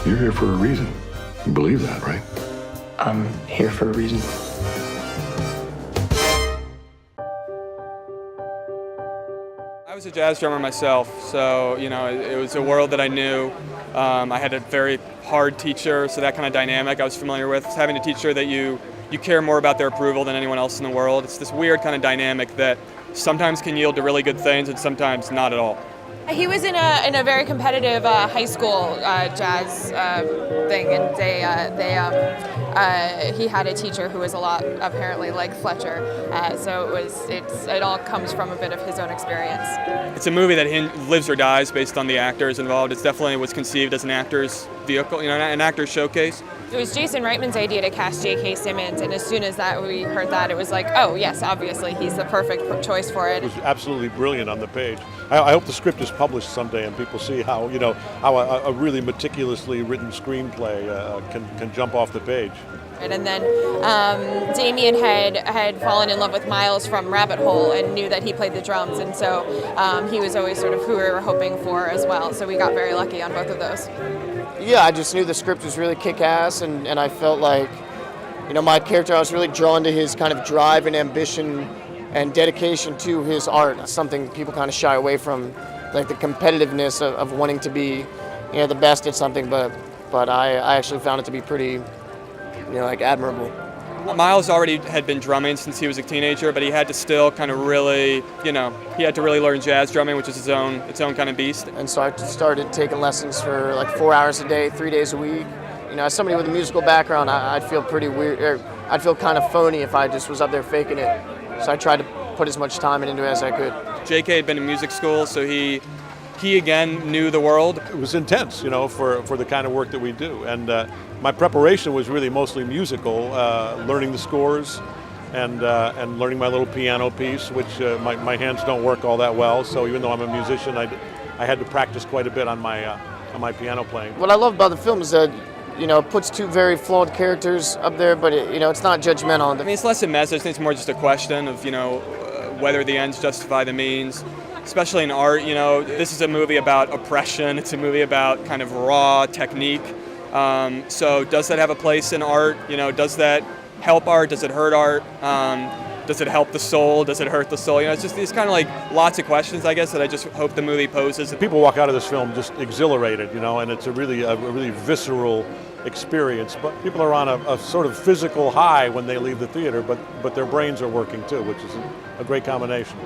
You're here for a reason. You believe that, right? I'm here for a reason. I was a jazz drummer myself, so it was a world that I knew. I had a very hard teacher, so that kind of dynamic I was familiar with. Having a teacher that you care more about their approval than anyone else in the world. It's this weird kind of dynamic that sometimes can yield to really good things and sometimes not at all. He was in a very competitive high school jazz thing, and he had a teacher who was a lot apparently like Fletcher. So it all comes from a bit of his own experience. It's a movie that lives or dies based on the actors involved. It definitely was conceived as an actor's vehicle, an actor's showcase. It was Jason Reitman's idea to cast J.K. Simmons, and as soon as we heard that, it was like, oh yes, obviously he's the perfect choice for it. It was absolutely brilliant on the page. I hope the script is published someday and people see how a really meticulously written screenplay can jump off the page. And then Damien had fallen in love with Miles from Rabbit Hole and knew that he played the drums, and so he was always sort of who we were hoping for as well. So we got very lucky on both of those. Yeah, I just knew the script was really kick-ass, and I felt like, my character, I was really drawn to his kind of drive and ambition and dedication to his art. It's something people kind of shy away from, like the competitiveness of wanting to be, the best at something, but I actually found it to be pretty, admirable. Miles already had been drumming since he was a teenager, but he had to still kind of really, he had to really learn jazz drumming, which is its own kind of beast. And so I started taking lessons for like 4 hours a day, 3 days a week. As somebody with a musical background, I'd feel pretty weird, or I'd feel kind of phony if I just was up there faking it. So I tried to put as much time into it as I could. J.K. had been in music school, so he again knew the world. It was intense, for the kind of work that we do. And my preparation was really mostly musical, learning the scores and learning my little piano piece, which my hands don't work all that well. So even though I'm a musician, I had to practice quite a bit on my piano playing. What I love about the film is that it puts two very flawed characters up there, but it's not judgmental. I mean, it's less a message. I think it's more just a question of whether the ends justify the means. Especially in art, this is a movie about oppression. It's a movie about kind of raw technique. So does that have a place in art? Does that help art? Does it hurt art? Does it help the soul? Does it hurt the soul? It's just these kind of like lots of questions, I guess, that I just hope the movie poses. People walk out of this film just exhilarated, and it's a really visceral experience. But people are on a sort of physical high when they leave the theater, but their brains are working too, which is a great combination.